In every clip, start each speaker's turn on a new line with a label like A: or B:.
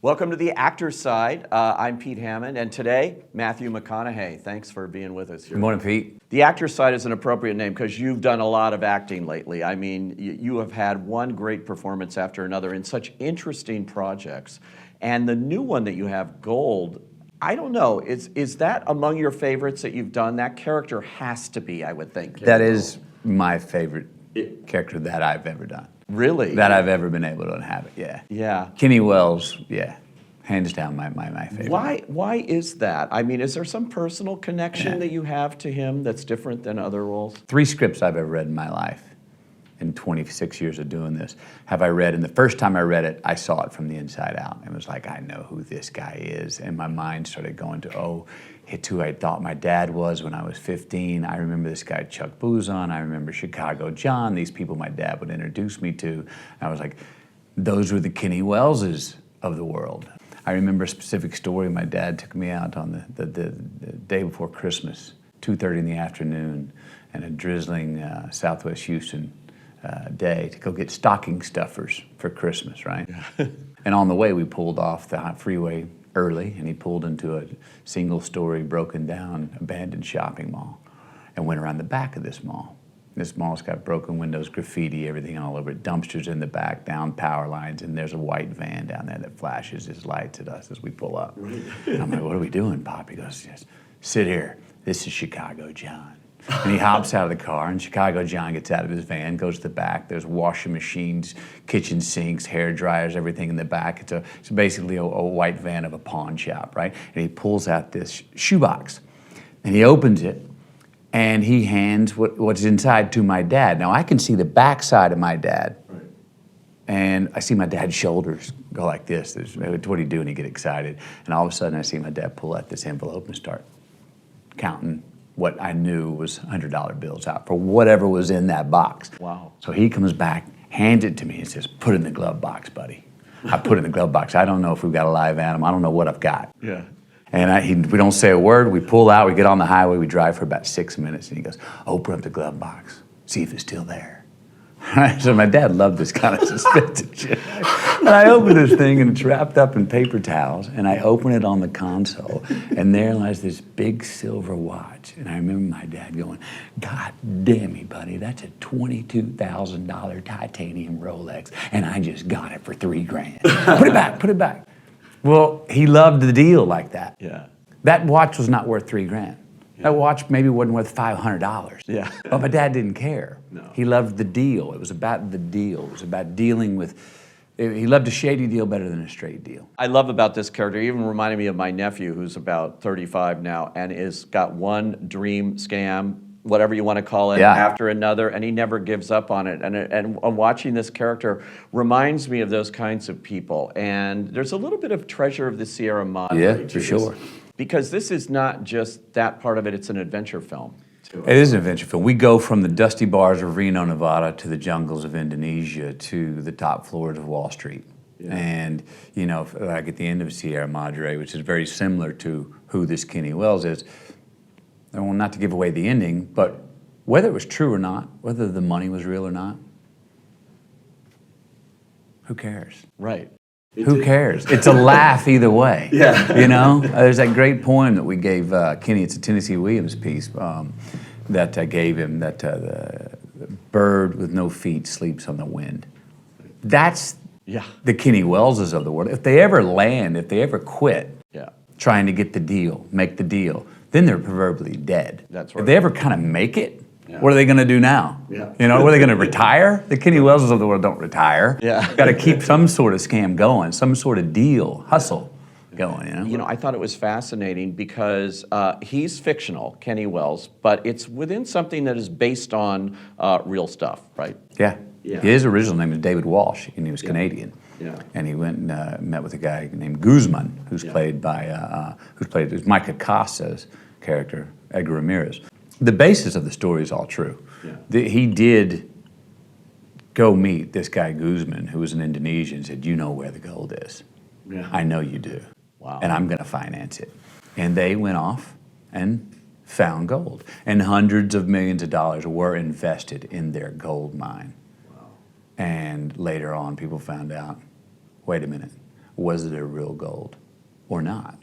A: Welcome to the Actor's Side. I'm Pete Hammond, and today, Matthew McConaughey. Thanks for being with us here.
B: Good morning, Pete.
A: The Actor's Side is an appropriate name because you've done a lot of acting lately. I mean, you have had one great performance after another in such interesting projects. And the new one that you have, Gold, I don't know, is that among your favorites that you've done? That character has to be, I would think.
B: That is my favorite character that I've ever done.
A: Really?
B: That I've ever been able to inhabit, yeah.
A: Yeah.
B: Kenny Wells, yeah, hands down my favorite.
A: Why is that? I mean, is there some personal connection that you have to him that's different than other roles?
B: 3 scripts I've ever read in my life, in 26 years of doing this, have I read, and the first time I read it, I saw it from the inside out. It was like, I know who this guy is, and my mind started going to, oh, it's who I thought my dad was when I was 15. I remember this guy Chuck Boozon. I remember Chicago John, these people my dad would introduce me to. And I was like, those were the Kenny Welleses of the world. I remember a specific story. My dad took me out on the day before Christmas, 2:30 in the afternoon, and a drizzling Southwest Houston day to go get stocking stuffers for Christmas, right? Yeah. And on the way, we pulled off the freeway early, and he pulled into a single-story, broken-down, abandoned shopping mall and went around the back of this mall. This mall's got broken windows, graffiti, everything all over it, dumpsters in the back, down power lines, and there's a white van down there that flashes his lights at us as we pull up. Right. And I'm like, what are we doing, Pop? He goes, yes, sit here. This is Chicago John. And he hops out of the car, and Chicago John gets out of his van, goes to the back. There's washing machines, kitchen sinks, hair dryers, everything in the back. It's basically a white van of a pawn shop, right? And he pulls out this shoebox, and he opens it, and he hands what's inside to my dad. Now, I can see the backside of my dad, right, and I see my dad's shoulders go like this. What do you do? And he get excited. And all of a sudden, I see my dad pull out this envelope and start counting what I knew was $100 bills out for whatever was in that box.
A: Wow.
B: So he comes back, hands it to me, and says, put it in the glove box, buddy. I put it in the glove box. I don't know if we've got a live animal. I don't know what I've got. Yeah. And we don't say a word. We pull out. We get on the highway. We drive for about 6 minutes. And he goes, open up the glove box. See if it's still there. So my dad loved this kind of suspicious shit. And I open this thing, and it's wrapped up in paper towels. And I open it on the console. And there lies this big silver watch. And I remember my dad going, God damn me, buddy. That's a $22,000 titanium Rolex. And I just got it for $3,000. Put it back. Put it back. Well, he loved the deal like that.
A: Yeah.
B: That watch was not worth $3,000. Yeah. That watch maybe wasn't worth $500.
A: Yeah.
B: But my dad didn't care.
A: No.
B: He loved the deal. It was about the deal. It was about dealing with. He loved a shady deal better than a straight deal.
A: I love about this character, he even reminded me of my nephew, who's about 35 now, and is got one dream scam, whatever you want to call it, after another, and he never gives up on it. And watching this character reminds me of those kinds of people. And there's a little bit of Treasure of the Sierra Madre.
B: Yeah, for sure.
A: Because this is not just that part of it, it's an adventure film.
B: It is an adventure film. We go from the dusty bars of Reno, Nevada, to the jungles of Indonesia, to the top floors of Wall Street. Yeah. And, you know, like at the end of Sierra Madre, which is very similar to who this Kenny Wells is, I want not to give away the ending, but whether it was true or not, whether the money was real or not, who cares?
A: Right.
B: Who cares? It's a laugh either way. Yeah. You know, there's that great poem that we gave Kenny. It's a Tennessee Williams piece that I gave him. That the bird with no feet sleeps on the wind. That's the Kenny Welleses of the world. If they ever land, if they ever quit, trying to get the deal, make the deal, then they're proverbially dead.
A: That's right.
B: If they ever kind of make it. Yeah. What are they going to do now? Yeah. You know, are they going to retire? The Kenny Welleses of the world don't retire. Yeah. Got to keep some sort of scam going, some sort of deal, hustle going, you know?
A: You know, I thought it was fascinating because he's fictional, Kenny Wells, but it's within something that is based on real stuff, right?
B: Yeah. His original name is David Walsh, and he was Canadian. Yeah. And he went and met with a guy named Guzman, who's played by, who's Micah Costa's character, Edgar Ramirez. The basis of the story is all true. Yeah. He did go meet this guy Guzman, who was an Indonesian, and said, you know where the gold is. Yeah. I know you do. Wow. And I'm going to finance it. And they went off and found gold. And hundreds of millions of dollars were invested in their gold mine. Wow. And later on, people found out, wait a minute, was it a real gold or not?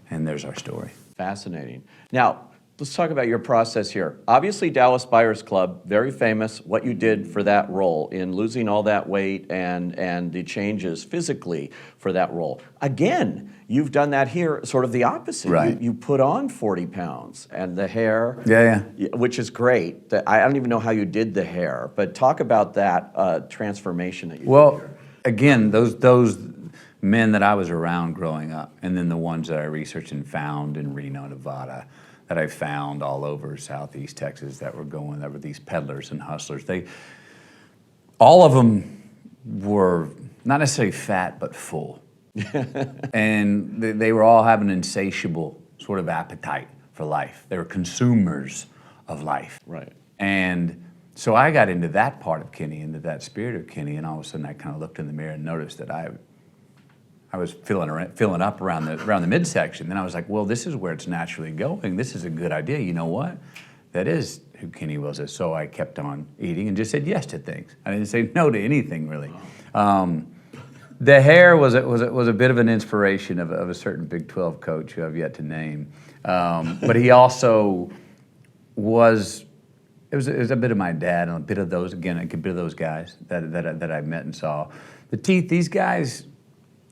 B: And there's our story.
A: Fascinating. Now, let's talk about your process here. Obviously, Dallas Buyers Club, very famous, what you did for that role in losing all that weight and the changes physically for that role. Again, you've done that here, sort of the opposite.
B: Right.
A: You put on 40 pounds and the hair, which is great. I don't even know how you did the hair, but talk about that transformation that you did here.
B: Again, those men that I was around growing up, and then the ones that I researched and found in Reno, Nevada, that I found all over Southeast Texas that were these peddlers and hustlers. All of them were not necessarily fat, but full. And they were all having an insatiable sort of appetite for life. They were consumers of life.
A: Right.
B: And so I got into that part of Kenny, into that spirit of Kenny, and all of a sudden I kind of looked in the mirror and noticed that I was filling up around the midsection. Then I was like, well, this is where it's naturally going. This is a good idea. You know what? That is who Kenny was. So I kept on eating and just said yes to things. I didn't say no to anything, really. The hair was a bit of an inspiration of a certain Big 12 coach who I've yet to name. But he also was... It was a bit of my dad and a bit of those, again, a bit of those guys that I met and saw. The teeth, these guys,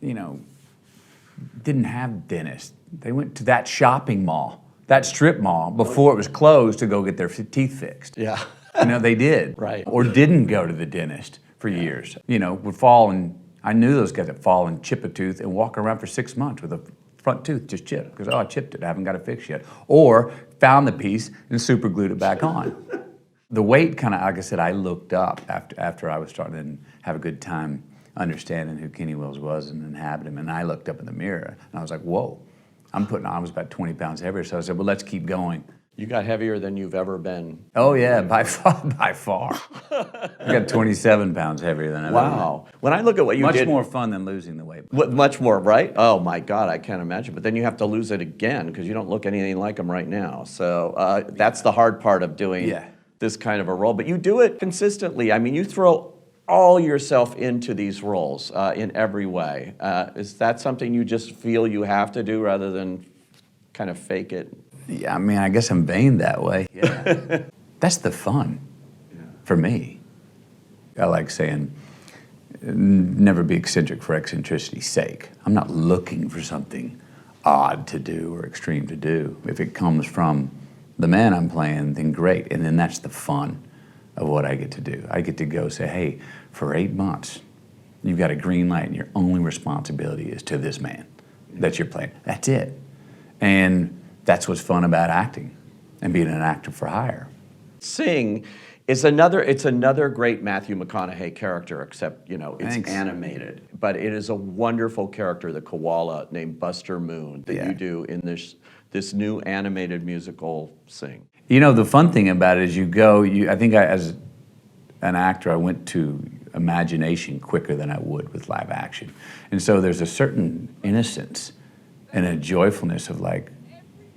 B: didn't have dentists. They went to that shopping mall, that strip mall, before it was closed to go get their teeth fixed.
A: Yeah.
B: They did.
A: Right.
B: Or didn't go to the dentist for years. Would fall and, I knew those guys that fall and chip a tooth and walk around for 6 months with a front tooth just chipped, because, I chipped it, I haven't got it fixed yet. Or found the piece and super glued it back on. The weight kind of, like I said, I looked up after I was starting to have a good time understanding who Kenny Wills was and inhabit him. And I looked up in the mirror and I was like, whoa, I was about 20 pounds heavier. So I said, well, let's keep going.
A: You got heavier than you've ever been.
B: Oh yeah, by far. I got 27 pounds heavier than I've ever been.
A: Wow. When I look at what you did.
B: Much more fun than losing the weight.
A: Much more, right? Oh my God, I can't imagine. But then you have to lose it again because you don't look anything like him right now. So that's the hard part of doing this kind of a role. But you do it consistently. I mean, you throw all yourself into these roles in every way. Is that something you just feel you have to do rather than kind of fake it?
B: Yeah, I mean, I guess I'm vain that way. Yeah. That's the fun for me. I like saying, never be eccentric for eccentricity's sake. I'm not looking for something odd to do or extreme to do. If it comes from the man I'm playing, then great. And then that's the fun of what I get to do. I get to go say, hey, for 8 months, you've got a green light and your only responsibility is to this man that you're playing. That's it. And that's what's fun about acting and being an actor for hire.
A: Sing is another great Matthew McConaughey character, except, it's
B: Thanks.
A: animated. But it is a wonderful character, the koala named Buster Moon, that you do in this new animated musical Sing.
B: The fun thing about it is as an actor, I went to imagination quicker than I would with live action. And so there's a certain innocence and a joyfulness of like,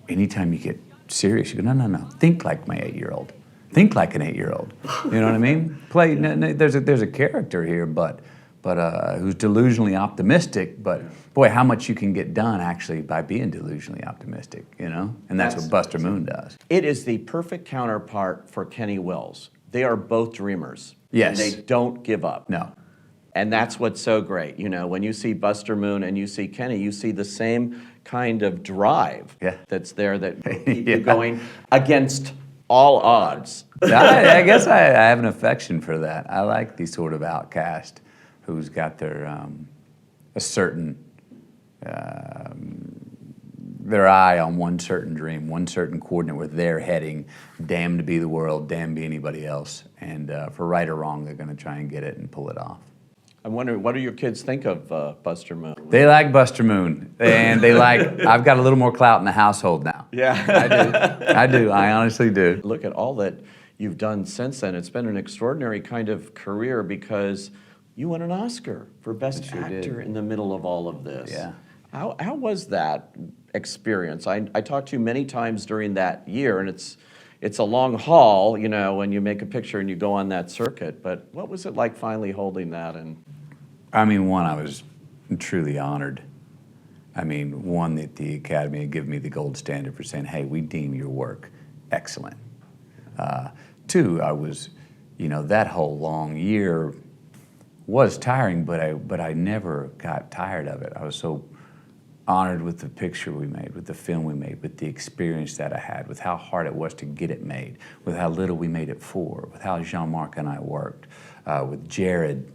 B: anytime you get serious, you go, no, think like my 8-year-old. Think like an 8-year-old. You know what I mean? There's a character here, but who's delusionally optimistic, but boy, how much you can get done actually by being delusionally optimistic, And that's what Buster Moon does.
A: It is the perfect counterpart for Kenny Wills. They are both dreamers.
B: Yes.
A: And they don't give up.
B: No.
A: And that's what's so great. When you see Buster Moon and you see Kenny, you see the same kind of drive that's there that will keep you going against all odds.
B: I guess I have an affection for that. I like these sort of outcast who's got their a certain their eye on one certain dream, one certain coordinate where they're heading, damn to be the world, damn be anybody else. And for right or wrong, they're going to try and get it and pull it off.
A: I'm wondering, what do your kids think of Buster Moon?
B: They like Buster Moon, and I've got a little more clout in the household now.
A: Yeah.
B: I do. I honestly do.
A: Look at all that you've done since then. It's been an extraordinary kind of career because you won an Oscar for Best Actor in the middle of all of this.
B: Yeah.
A: How was that experience? I talked to you many times during that year, and it's a long haul, when you make a picture and you go on that circuit. But what was it like finally holding that? And
B: I mean, one, I was I'm truly honored. I mean, one, that the Academy had given me the gold standard for saying, hey, we deem your work excellent. Two, I was, that whole long year was tiring, but I never got tired of it. I was so honored with the picture we made, with the film we made, with the experience that I had, with how hard it was to get it made, with how little we made it for, with how Jean-Marc and I worked, with Jared,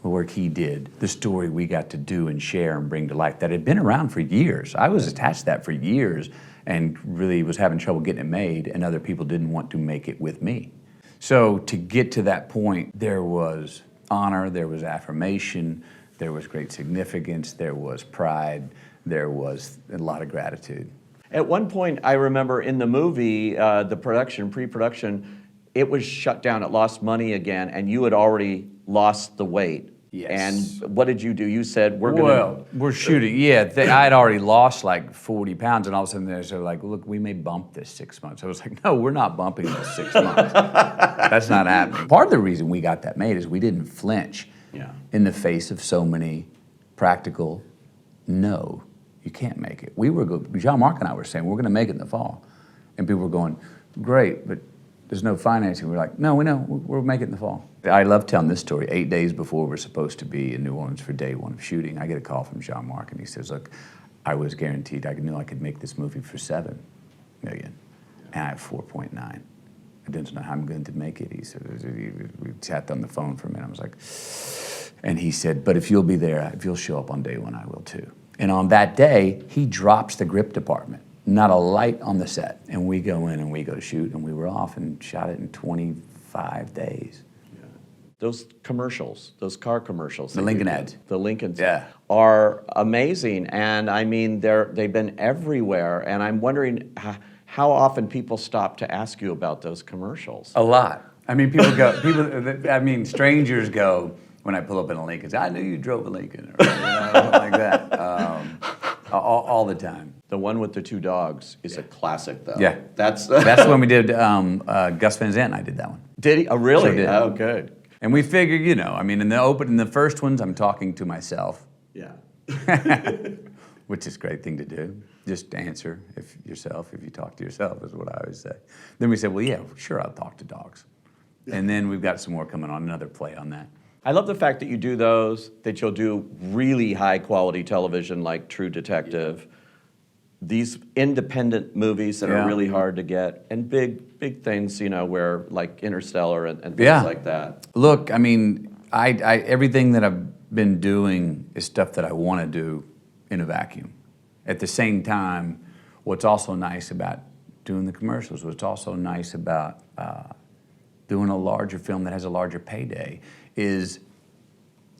B: the work he did, the story we got to do and share and bring to life that had been around for years. I was attached to that for years and really was having trouble getting it made, and other people didn't want to make it with me. So to get to that point, there was honor, there was affirmation, there was great significance, there was pride, there was a lot of gratitude.
A: At one point, I remember in the movie, the production, pre-production, it was shut down, it lost money again, and you had already lost the weight.
B: Yes.
A: And what did you do? You said,
B: we're shooting. Yeah, I had already lost like 40 pounds, and all of a sudden they're like, look, we may bump this 6 months. I was like, no, we're not bumping this 6 months. That's not happening. Part of the reason we got that made is we didn't flinch in the face of so many practical, no, you can't make it. Jean-Marc and I were saying, we're going to make it in the fall. And people were going, great, but there's no financing. We're like, no, we know, we'll make it in the fall. I love telling this story. 8 days before we're supposed to be in New Orleans for day one of shooting, I get a call from Jean-Marc, and he says, look, I was guaranteed, I knew I could make this movie for $7 million, and I have 4.9. I didn't know how I'm going to make it. He said, we sat on the phone for a minute. I was like, and he said, but if you'll be there, if you'll show up on day one, I will too. And on that day, he drops the grip department. Not a light on the set. And we go in and we go shoot, and we were off and shot it in 25 days.
A: Yeah. Those commercials, those car commercials.
B: The Lincoln ads.
A: The Lincolns are amazing. And I mean, they've been everywhere. And I'm wondering how often people stop to ask you about those commercials.
B: A lot. I mean, strangers go, when I pull up in a Lincoln, say, I knew you drove a Lincoln, or something like that. All the time.
A: The one with the two dogs is a classic, though.
B: Yeah.
A: That's
B: when we did, Gus Van Sant and I did that one.
A: Did he? Oh, really?
B: Sure did.
A: Oh, good.
B: And we figured, in the first ones, I'm talking to myself.
A: Yeah.
B: Which is a great thing to do. Just answer if you talk to yourself, is what I always say. Then we said, well, yeah, sure, I'll talk to dogs. And then we've got some more coming on, another play on that.
A: I love the fact that you do those, that you'll do really high quality television like True Detective, these independent movies that are really hard to get, and big things, where like Interstellar and things like that.
B: Look, I mean, I everything that I've been doing is stuff that I want to do in a vacuum. At the same time, what's also nice about doing the commercials, what's also nice about doing a larger film that has a larger payday, is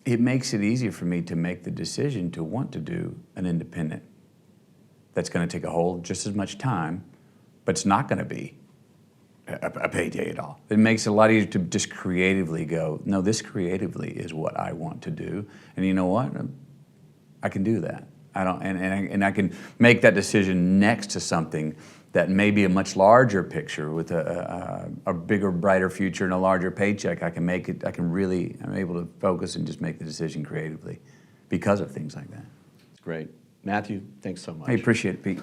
B: it makes it easier for me to make the decision to want to do an independent that's going to take a whole just as much time, but it's not going to be a payday at all. It makes it a lot easier to just creatively go, no, this creatively is what I want to do, and you know what? I can do that. And I can make that decision next to something that may be a much larger picture with a bigger, brighter future and a larger paycheck. I'm able to focus and just make the decision creatively because of things like that.
A: It's great. Matthew, thanks so much.
B: I appreciate it, Pete.